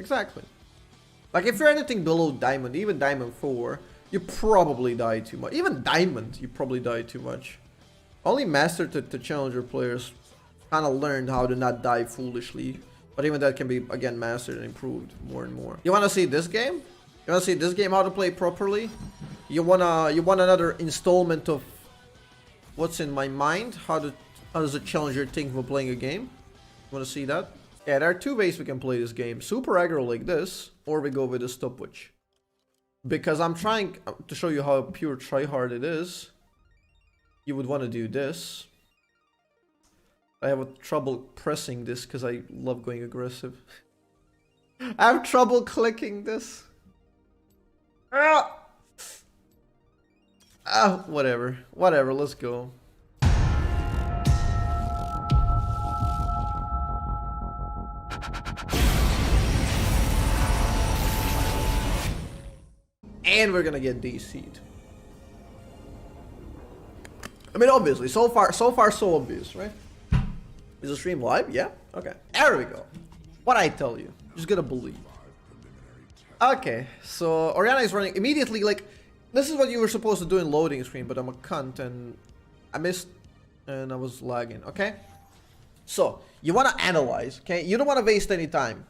Exactly. Like, if you're anything below Diamond, even Diamond 4, you probably die too much. Even Diamond, you probably die too much. Only Master to Challenger players kind of learned how to not die foolishly. But even that can be, again, mastered and improved more and more. You want to see this game? You want to see this game how to play properly? You want another installment of what's in my mind? How does a Challenger think for playing a game? You want to see that? Yeah, there are two ways we can play this game. Super aggro like this, or we go with a stopwatch. Because I'm trying to show you how pure tryhard it is. You would want to do this. I have trouble pressing this because I love going aggressive. I have trouble clicking this. Whatever. Whatever, let's go. And we're gonna get DC'd. I mean, obviously, so far so obvious, right? Is the stream live? Yeah? Okay. There we go. What I tell you. Just gotta believe. Okay, so Orianna is running immediately, like, this is what you were supposed to do in loading screen, but I'm a cunt and I missed and I was lagging, okay? So, you wanna analyze, okay? You don't wanna waste any time.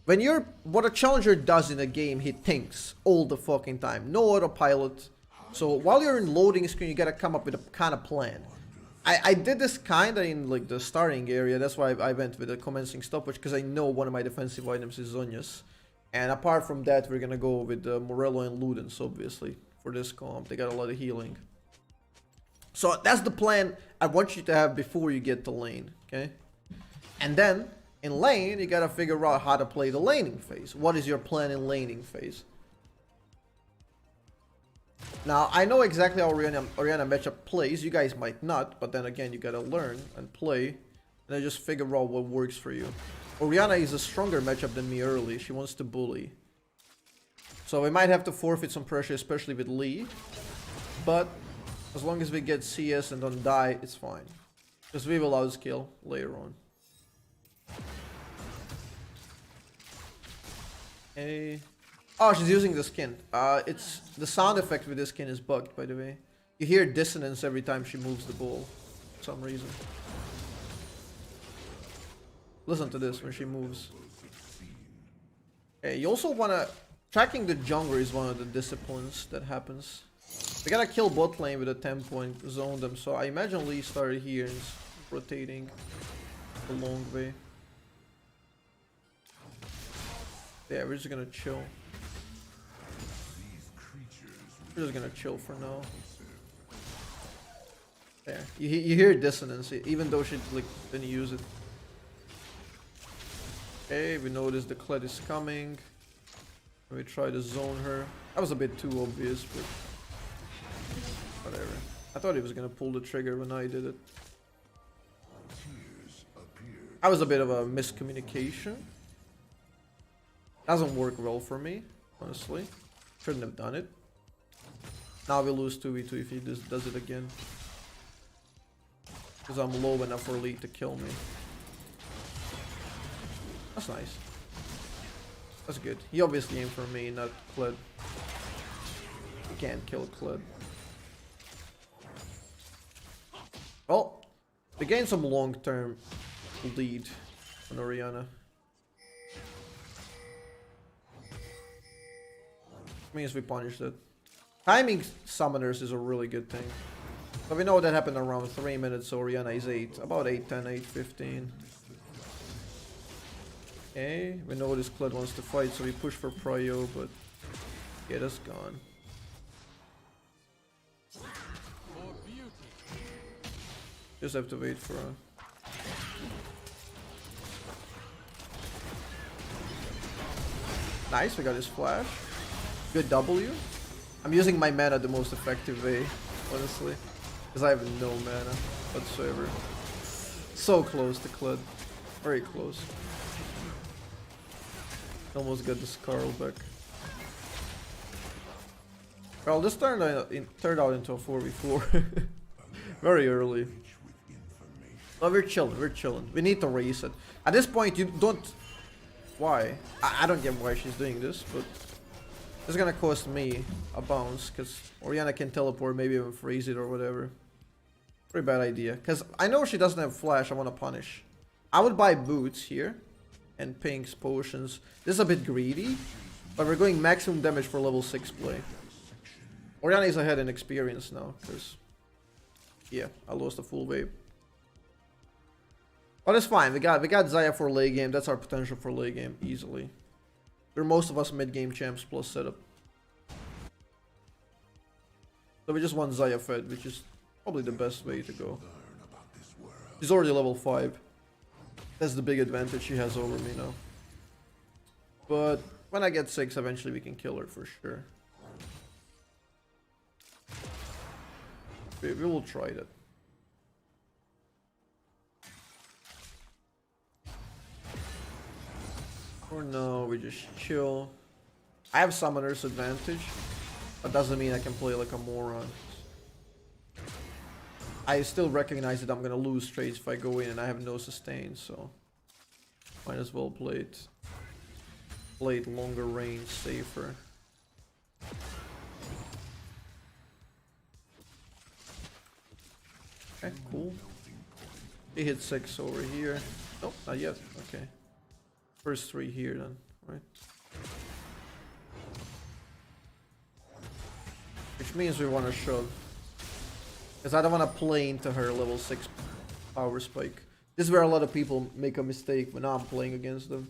When you're, what a Challenger does in a game, he thinks all the fucking time. No autopilot. So while you're in loading screen, you gotta come up with a kind of plan. I did this kinda in like the starting area. That's why I went with a commencing stopwatch, because I know one of my defensive items is Zhonya's. And apart from that, we're gonna go with Morello and Ludens, obviously, for this comp. They got a lot of healing. So that's the plan I want you to have before you get to lane, okay? And then, in lane, you gotta figure out how to play the laning phase. What is your plan in laning phase? Now, I know exactly how Orianna matchup plays. You guys might not, but then again, you gotta learn and play, and then just figure out what works for you. Orianna is a stronger matchup than me early. She wants to bully. So we might have to forfeit some pressure, especially with Lee. But as long as we get CS and don't die, it's fine. Because we will outscale later on. Hey. Oh, she's using the skin. It's the sound effect with this skin is bugged, by the way. You hear dissonance every time she moves the ball, for some reason. Listen to this when she moves. Okay, you also wanna tracking the jungler is one of the disciplines that happens. We gotta kill bot lane with a 10-point zone them. So I imagine Lee started here and is rotating the long way. Yeah, we're just gonna chill. We're just gonna chill for now. There. You hear dissonance, even though she like didn't use it. Okay, we notice the Kled is coming. We try to zone her. That was a bit too obvious, but whatever. I thought he was gonna pull the trigger when I did it. That was a bit of a miscommunication. Doesn't work well for me, honestly. Shouldn't have done it. Now we lose 2v2 if he does it again. Because I'm low enough for Lee to kill me. That's nice. That's good. He obviously aimed for me, not Kled. You can't kill Kled. Well, we gained some long-term lead on Orianna. Means we punished it. Timing summoners is a really good thing. So we know that happened around 3 minutes, so Orianna is 8. About 8:10, 8:15. Okay, we know this Kled wants to fight, so we push for prio, but yeah, that's gone. Just have to wait for a... Nice, we got his flash. Good W. I'm using my mana the most effective way, honestly. Because I have no mana whatsoever. So close to Kled. Very close. Almost got the Scarl back. Well, this turned out into a 4v4. Very early. But we're chilling, we're chilling. We need to reset. At this point, you don't why. I don't get why she's doing this, but it's gonna cost me a bounce because Orianna can teleport, maybe even freeze it or whatever. Pretty bad idea, because I know she doesn't have flash. I want to punish. I would buy boots here and pinks, potions. This is a bit greedy, but we're going maximum damage for level 6 play. Orianna is ahead in experience now, because yeah, I lost a full wave. But it's fine. We got Xayah for late game. That's our potential for late game easily. We're most of us mid game champs plus setup. So we just want Xayah fed, which is probably the best way to go. She's already level 5. That's the big advantage she has over me now. But when I get 6, eventually we can kill her for sure. We will try that. Or no, we just chill. I have summoner's advantage. That doesn't mean I can play like a moron. I still recognize that I'm gonna lose trades if I go in and I have no sustain, so might as well play it longer range, safer. Okay, cool. He hit 6 over here. Nope, not yet. Okay. First 3 here then, right? Which means we want to shove. Because I don't want to play into her level 6 power spike. This is where a lot of people make a mistake when I'm playing against them.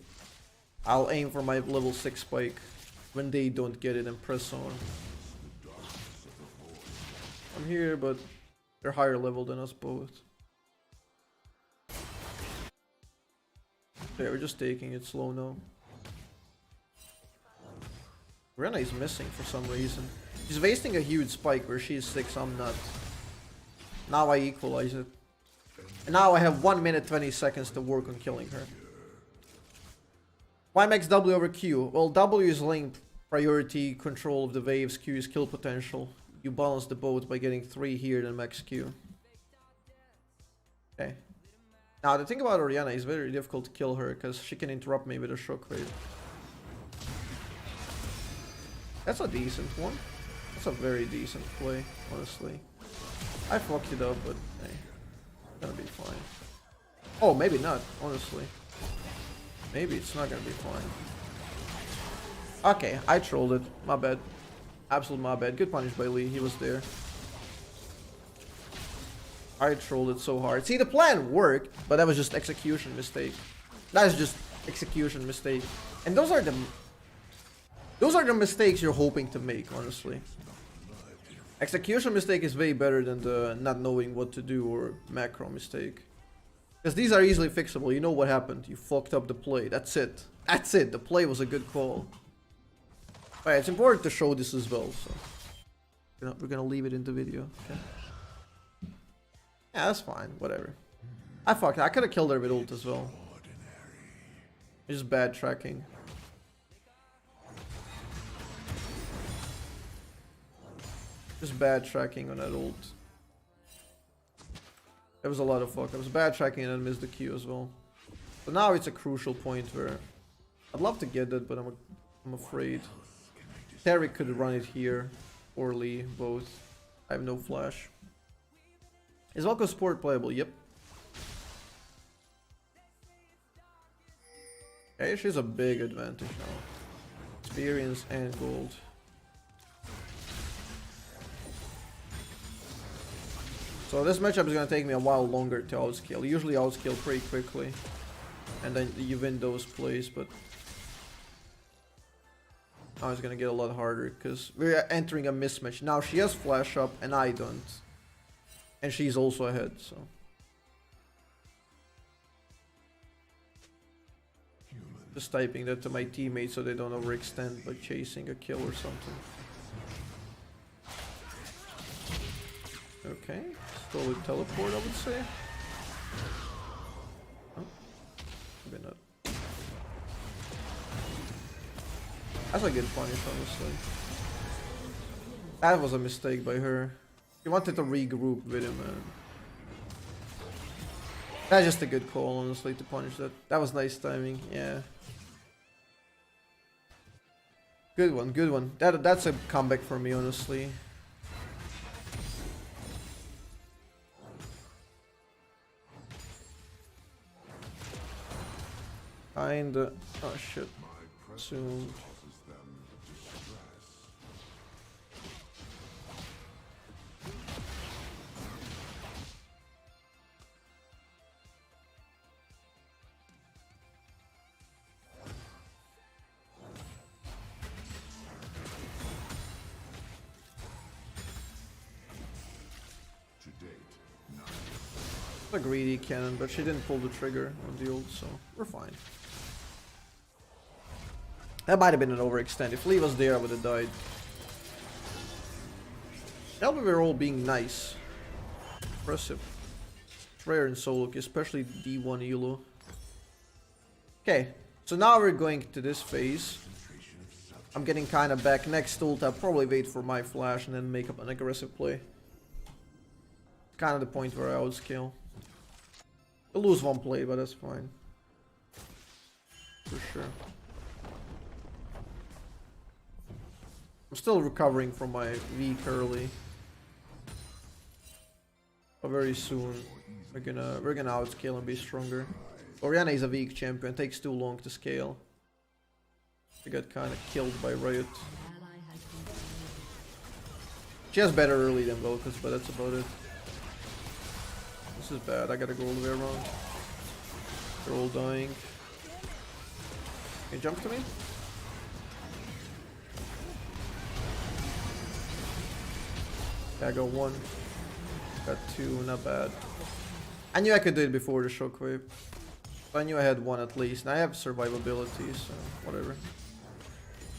I'll aim for my level 6 spike when they don't get it and press on. I'm here, but they're higher level than us both. Okay, we're just taking it slow now. Rena is missing for some reason. She's wasting a huge spike where she's 6, I'm not. Now I equalize it. And now I have 1 minute 20 seconds to work on killing her. Why max W over Q? Well, W is linked priority control of the waves, Q is kill potential. You balance the both by getting 3 here than max Q. Okay. Now the thing about Orianna is very difficult to kill her because she can interrupt me with a shockwave. That's a decent one. That's a very decent play, honestly. I fucked it up, but hey, it's gonna be fine. Oh, maybe not, honestly. Maybe it's not gonna be fine. Okay, I trolled it. My bad. Absolute my bad. Good punish by Lee. He was there. I trolled it so hard. See, the plan worked, but that was just execution mistake. That is just execution mistake. And those are the mistakes you're hoping to make, honestly. Execution mistake is way better than the not knowing what to do or macro mistake. Because these are easily fixable. You know what happened. You fucked up the play. That's it. That's it. The play was a good call. Alright, it's important to show this as well. So we're gonna leave it in the video. Okay. Yeah, that's fine. Whatever. I fucked it. I could have killed her with ult as well. It's just bad tracking. Just bad tracking on that ult. There was a lot of fuck ups. Bad tracking and then missed the Q as well. So now it's a crucial point where I'd love to get that, but I'm afraid. Terry could run it here or Lee, both. I have no flash. Is VEL'KOZ support playable? Yep. Okay, she's a big advantage now. Experience and gold. So this matchup is gonna take me a while longer to outscale. Usually outscale pretty quickly. And then you win those plays, but now it's gonna get a lot harder because we're entering a mismatch. Now she has flash up and I don't. And she's also ahead, so. Just typing that to my teammates so they don't overextend by chasing a kill or something. Okay, slowly teleport I would say. Oh, maybe not. That's a good punish, honestly. That was a mistake by her. She wanted to regroup with him, man. That's just a good call, honestly, to punish that. That was nice timing, yeah. Good one, good one. That's a comeback for me, honestly. Kinda. Oh shit. Soon. A greedy cannon, but she didn't pull the trigger on the ult, so we're fine. That might have been an overextend. If Lee was there, I would have died. Now we're all being nice. Impressive. It's rare in solo, especially D1 elo. Okay, so now we're going to this phase. I'm getting kind of back. Next ult, I'll probably wait for my flash and then make up an aggressive play. Kind of the point where I outscale. We'll lose one play, but that's fine. For sure. I'm still recovering from my weak early. But very soon we're gonna outscale and be stronger. Orianna is a weak champion, takes too long to scale. She got kinda killed by Riot. She has better early than VEL'KOZ, but that's about it. This is bad, I gotta go all the way around. They're all dying. Can you jump to me? Yeah, I got one. Got two, not bad. I knew I could do it before the shockwave. I knew I had one at least. And I have survivability, so whatever.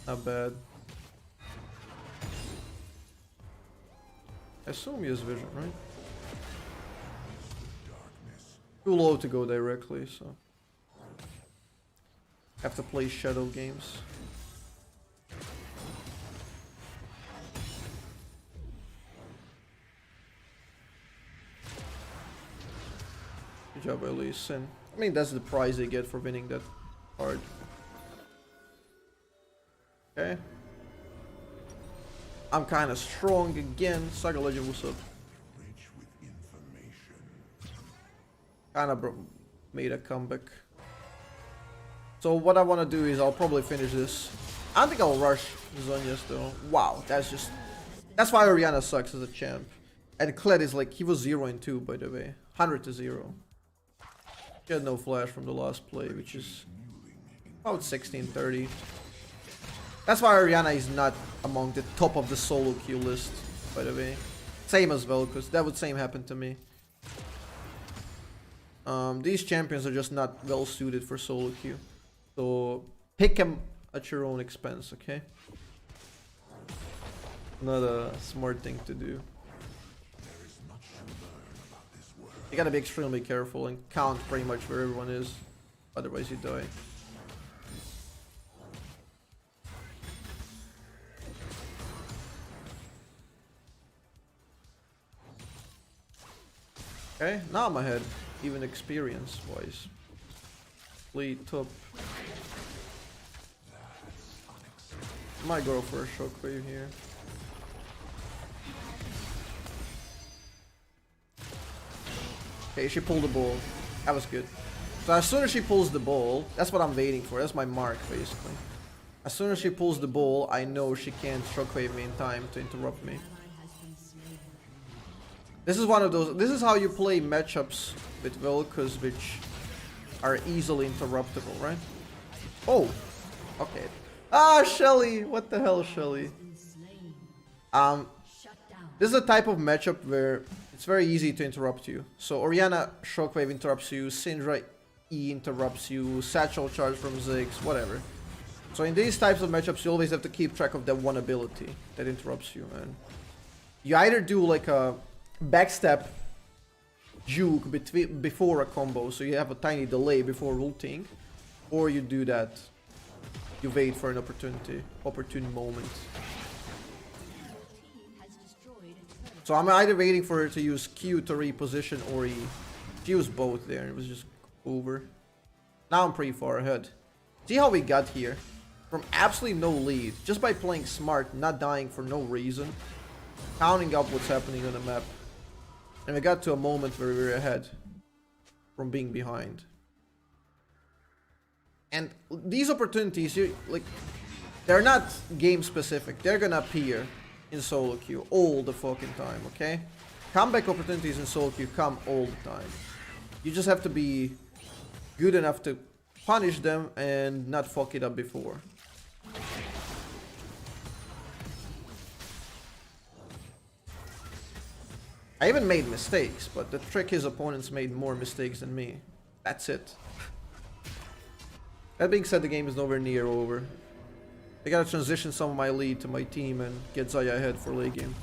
Not bad. I assume he has vision, right? Too low to go directly, so have to play shadow games. Good job, Elise. And I mean, that's the prize they get for winning that hard. Okay. I'm kind of strong again. Saga Legend, what's up? Kind of made a comeback. So what I want to do is I'll probably finish this. I don't think I'll rush Zhonya's though. Wow, that's why Orianna sucks as a champ. And Kled is like, he was 0 and 2 by the way. 100 to 0. He had no flash from the last play, which is about 1630. That's why Orianna is not among the top of the solo queue list, by the way. Same as VEL'KOZ, that would same happen to me. These champions are just not well suited for solo queue. So pick them at your own expense, okay? Not a smart thing to do. You gotta be extremely careful and count pretty much where everyone is. Otherwise you die. Okay, now I'm ahead. Even experience-wise. Lead top. Might go for a shockwave here. Okay, she pulled the ball. That was good. So as soon as she pulls the ball, that's what I'm waiting for. That's my mark, basically. As soon as she pulls the ball, I know she can't shockwave me in time to interrupt me. This is one of those. This is how you play matchups with VEL'KOZ, which are easily interruptible, right? Oh, okay. Ah, Shelly! What the hell, Shelly? This is a type of matchup where it's very easy to interrupt you. So Orianna shockwave interrupts you, Syndra E interrupts you, Satchel charge from Ziggs, whatever. So in these types of matchups, you always have to keep track of that one ability that interrupts you, man. You either do like a backstep juke before a combo, so you have a tiny delay before ulting, or you do that. You wait for an opportune moment. So I'm either waiting for her to use Q to reposition or E. She used both there, and it was just over. Now I'm pretty far ahead. See how we got here? from absolutely no lead, just by playing smart, not dying for no reason, counting up what's happening on the map. And we got to a moment where we were ahead from being behind. And these opportunities, they're not game specific. They're gonna appear in solo queue all the fucking time, okay? Comeback opportunities in solo queue come all the time. You just have to be good enough to punish them and not fuck it up before. I even made mistakes, but the trick is opponents made more mistakes than me. That's it. That being said, the game is nowhere near over. I gotta transition some of my lead to my team and get Zaya ahead for late game.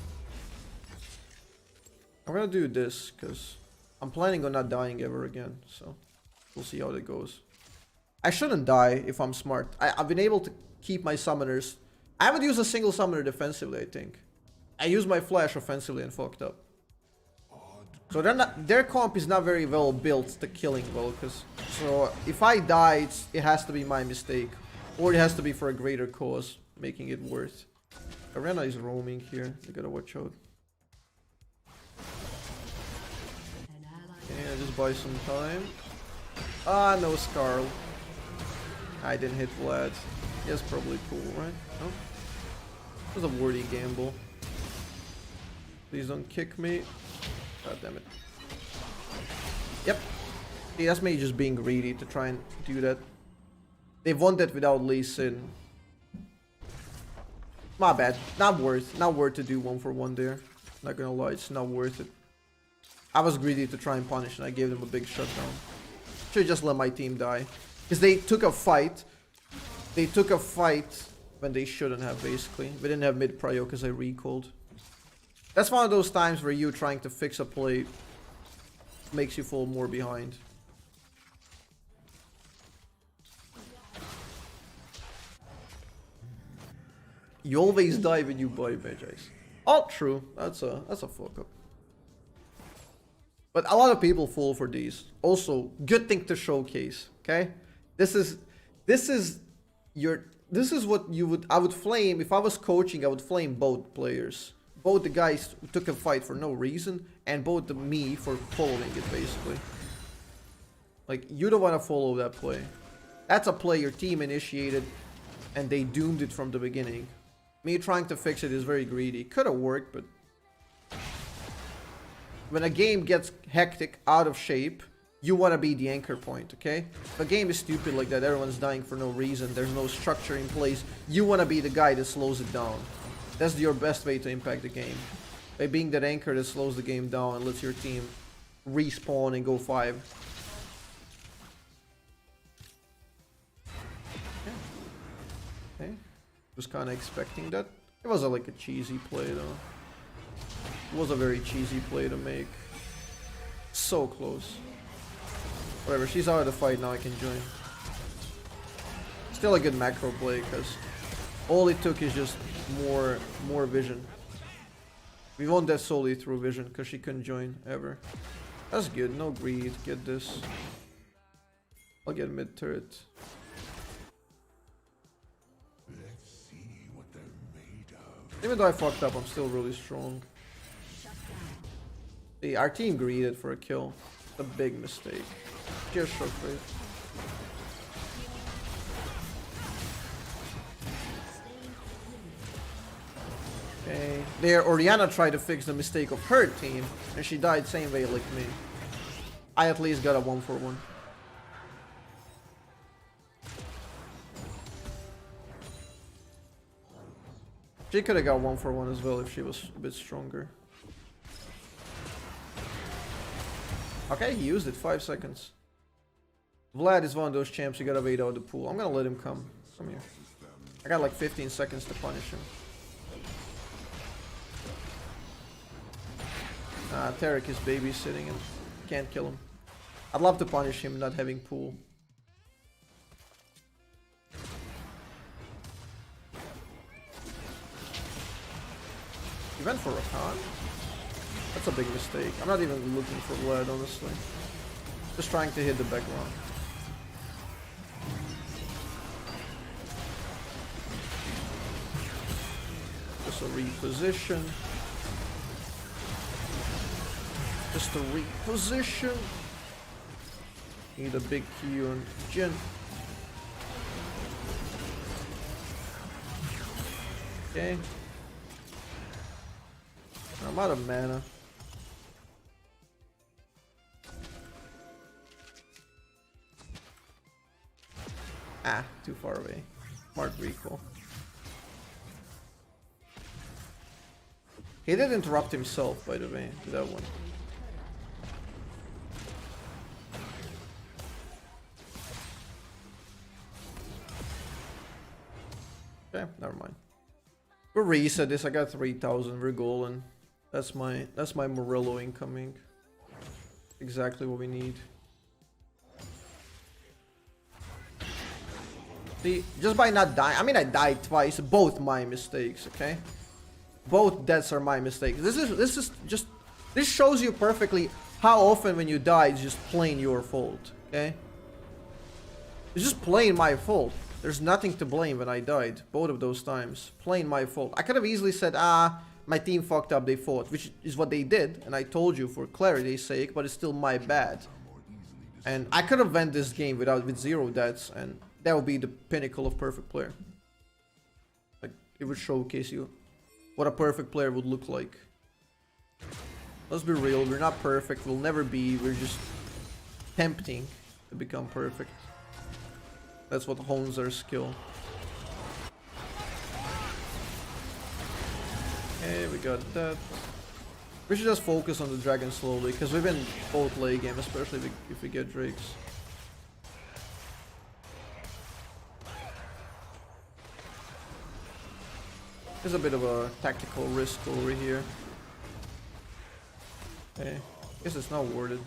I'm gonna do this, because I'm planning on not dying ever again, so we'll see how that goes. I shouldn't die if I'm smart. I've been able to keep my summoners. I haven't used a single summoner defensively, I think. I used my flash offensively and fucked up. So their comp is not very well built to killing VEL'KOZ. So if I die, it has to be my mistake. Or it has to be for a greater cause, making it worth. Arena is roaming here, you gotta watch out. Yeah, just buy some time. Ah, no Skarl. I didn't hit Vlad. Yes, probably cool, right? No? It was a worthy gamble. Please don't kick me. God damn it. Yep. See, that's me just being greedy to try and do that. They won that without Lee Sin. My bad. Not worth to do 1-for-1 there. Not gonna lie, it's not worth it. I was greedy to try and punish and I gave them a big shutdown. Should just let my team die. Because they took a fight. They took a fight when they shouldn't have, basically. We didn't have mid-prio because I recalled. That's one of those times where you trying to fix a play makes you fall more behind. You always die when you buy Magi's. Oh, true. That's a fuck up. But a lot of people fall for these. Also, good thing to showcase. Okay, this is what I would flame if I was coaching. I would flame both players. Both the guys who took a fight for no reason, and both me for following it, basically. Like, you don't want to follow that play. That's a play your team initiated, and they doomed it from the beginning. Me trying to fix it is very greedy. Could have worked, but... when a game gets hectic, out of shape, you want to be the anchor point, okay? If a game is stupid like that, everyone's dying for no reason, there's no structure in place, you want to be the guy that slows it down. That's your best way to impact the game. By being that anchor that slows the game down and lets your team respawn and go 5. Okay. Was kind of expecting that. It was like a cheesy play though. It was a very cheesy play to make. So close. Whatever, she's out of the fight now, I can join. Still a good macro play because all it took is just more vision. We won that solely through vision because she couldn't join ever. That's good, no greed, get this. I'll get mid turret. Let's see what they're made of. Even though I fucked up, I'm still really strong. See, our team greeded for a kill. A big mistake. Just shockwave. Okay. There, Orianna tried to fix the mistake of her team, and she died same way like me. I at least got a 1-for-1. She could have got 1-for-1 as well if she was a bit stronger. Okay, he used it, 5 seconds. Vlad is one of those champs you gotta wait out the pool. I'm gonna let him come. Come here. I got like 15 seconds to punish him. Tarek is babysitting him. Can't kill him. I'd love to punish him not having pool. He went for Rakan? That's a big mistake. I'm not even looking for Vlad, honestly. Just trying to hit the background. Just a reposition. Just a reposition. Need a big Q on Jin. Okay. I'm out of mana. Ah, too far away. Smart recall. He did interrupt himself, by the way, to that one. Okay, never mind. We'll reset this. I got 3,000. We're golden. That's my Morello incoming. Exactly what we need. See, just by not dying. I mean, I died twice. Both my mistakes. Okay. Both deaths are my mistakes. This shows you perfectly how often when you die it's just plain your fault. Okay. It's just plain my fault. There's nothing to blame when I died. Both of those times. Plain my fault. I could have easily said, my team fucked up, they fought. Which is what they did. And I told you for clarity's sake, but it's still my bad. And I could have won this game with 0 deaths. And that would be the pinnacle of perfect player. Like, it would showcase you what a perfect player would look like. Let's be real, we're not perfect, we'll never be, we're just tempting to become perfect. That's what hones our skill. Okay, we got that. We should just focus on the dragon slowly, because we've been both late game, especially if we get drakes. There's a bit of a tactical risk over here. Okay, guess it's not worth it.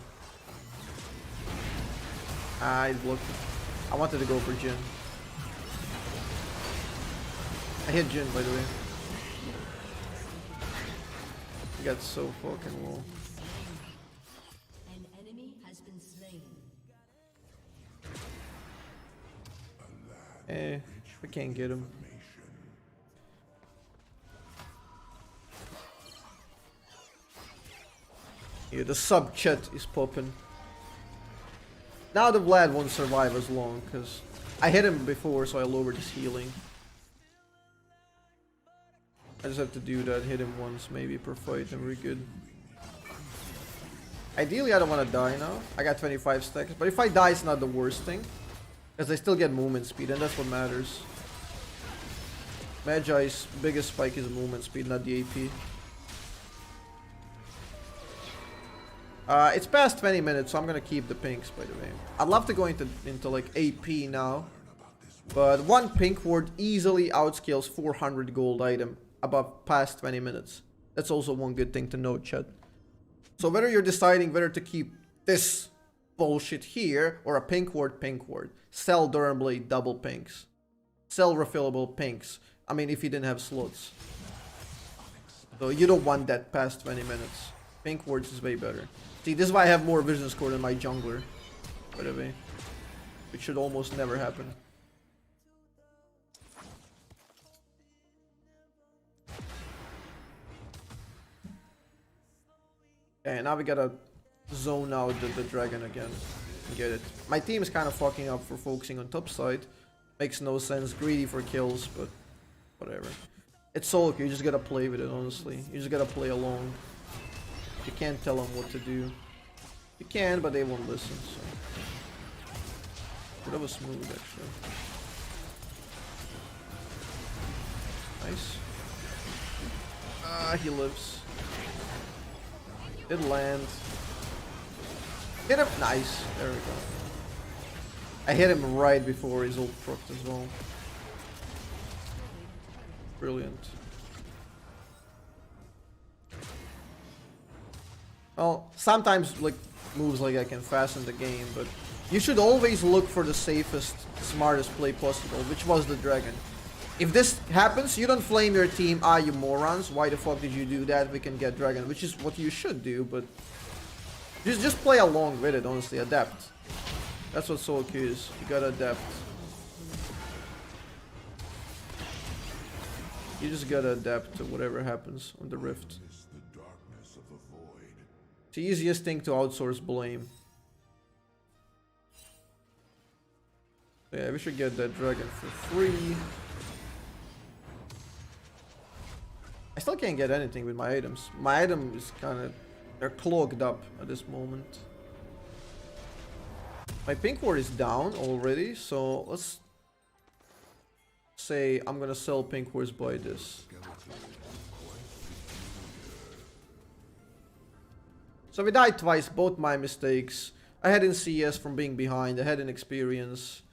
I blocked it. I wanted to go for Jin. I hit Jin, by the way. He got so fucking low. An enemy has been slain. We can't get him. Yeah, the sub chat is popping. Now the Vlad won't survive as long, because I hit him before, so I lowered his healing. I just have to do that, hit him once, maybe per fight, and we're good. Ideally, I don't want to die now. I got 25 stacks, but if I die, it's not the worst thing. Because I still get movement speed, and that's what matters. Magi's biggest spike is movement speed, not the AP. It's past 20 minutes, so I'm gonna keep the pinks, by the way. I'd love to go into like AP now, but one pink ward easily outscales 400 gold item above past 20 minutes. That's also one good thing to note, chat. So whether you're deciding whether to keep this bullshit here or a pink ward, sell Durham Blade double pinks, sell refillable pinks. I mean, if you didn't have slots, so you don't want that past 20 minutes. Pink wards is way better. See, this is why I have more vision score than my jungler, by the way. Which should almost never happen. Okay, now we gotta zone out the dragon again. Get it. My team is kind of fucking up for focusing on top side. Makes no sense. Greedy for kills, but whatever. It's solo queue, you just gotta play with it, honestly. You just gotta play along. You can't tell them what to do. You can, but they won't listen, so. That was smooth, actually. Nice. He lives. Did land. Hit him. Nice. There we go. I hit him right before his ult procced as well. Brilliant. Well, sometimes like moves like I can fasten the game, but you should always look for the safest, smartest play possible, which was the dragon. If this happens, you don't flame your team, you morons, why the fuck did you do that, we can get dragon, which is what you should do, but just play along with it, honestly, adapt. That's what solo queue is, you gotta adapt. You just gotta adapt to whatever happens on the rift. Miss the darkness of the void. It's the easiest thing to outsource blame. Yeah, we should get that dragon for free. I still can't get anything with my items. My item is kind of... they're clogged up at this moment. My pink ward is down already, so let's say I'm gonna sell pink wards by this. So we died twice, both my mistakes. I had in CS from being behind, I had in experience.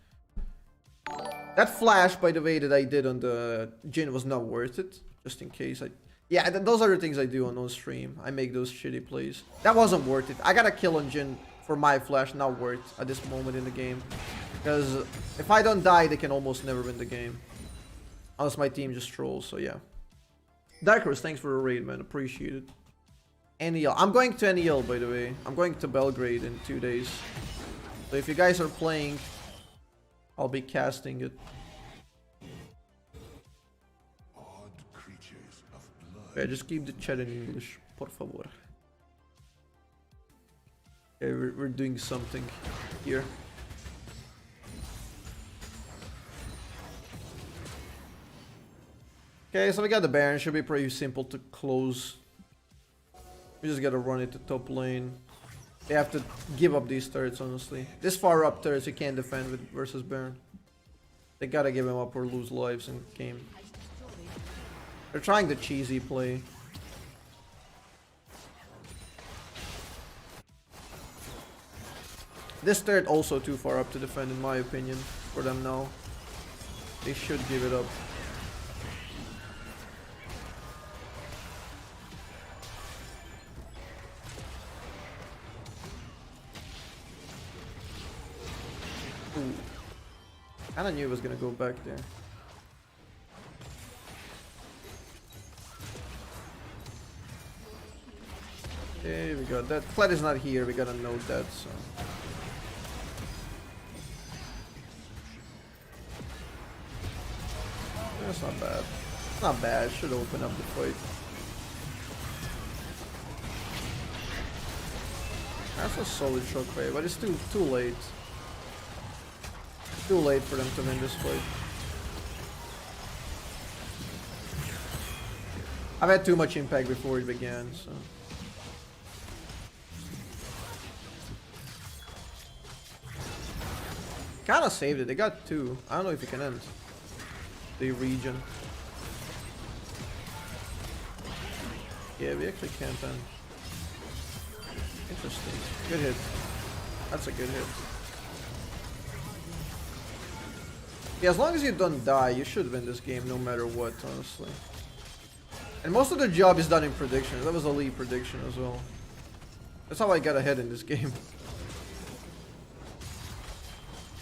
That flash, by the way, that I did on the Jhin was not worth it. Just in case I... yeah, those are the things I do on stream. I make those shitty plays. That wasn't worth it. I got a kill on Jhin for my flash, not worth at this moment in the game. Because if I don't die, they can almost never win the game. Unless my team just trolls, so yeah. Dark Horse, thanks for the raid, man. Appreciate it. NEL. I'm going to NEL, by the way. I'm going to Belgrade in 2 days. So if you guys are playing, I'll be casting it. Odd creatures of blood. Yeah, just keep the chat in English, por favor. Okay, we're doing something here. Okay, so we got the Baron. Should be pretty simple to close. We just gotta run it to top lane. They have to give up these turrets, honestly. This far up turrets you can't defend with versus Baron. They gotta give him up or lose lives in game. They're trying the cheesy play. This turret also too far up to defend in my opinion for them now. They should give it up. Ooh. Kinda knew it was gonna go back there. Okay, we got that. Kled is not here, we gotta note that, so. That's not bad. It's not bad, should open up the fight. That's a solid shockwave, but it's too late. Too late for them to win this fight. I've had too much impact before it began, so. Kinda saved it, they got 2. I don't know if you can end the region. Yeah, we actually can't end. Interesting. Good hit. That's a good hit. Yeah, as long as you don't die, you should win this game no matter what, honestly. And most of the job is done in predictions. That was a lead prediction as well. That's how I got ahead in this game.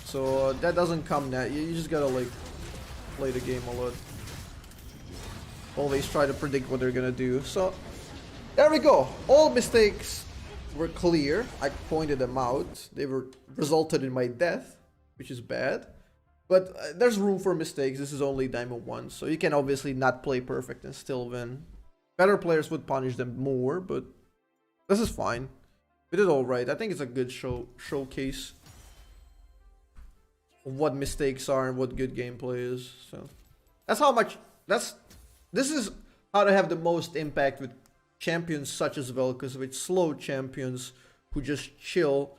So that doesn't come net. You just gotta like play the game a lot. Always try to predict what they're gonna do. So there we go. All mistakes were clear. I pointed them out. They were resulted in my death, which is bad. But there's room for mistakes. This is only Diamond 1, so you can obviously not play perfect and still win. Better players would punish them more, but this is fine. We did alright. I think it's a good showcase of what mistakes are and what good gameplay is. So that's how much. This is how to have the most impact with champions such as VEL'KOZ, with slow champions who just chill,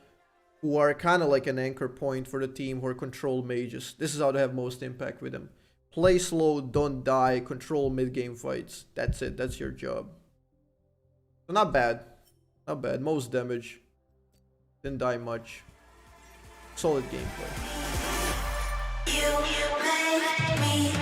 who are kind of like an anchor point for the team, who are control mages. This is how to have most impact with them. Play slow, don't die, control mid-game fights. That's it, that's your job. So not bad. Not bad. Most damage. Didn't die much. Solid gameplay. You make me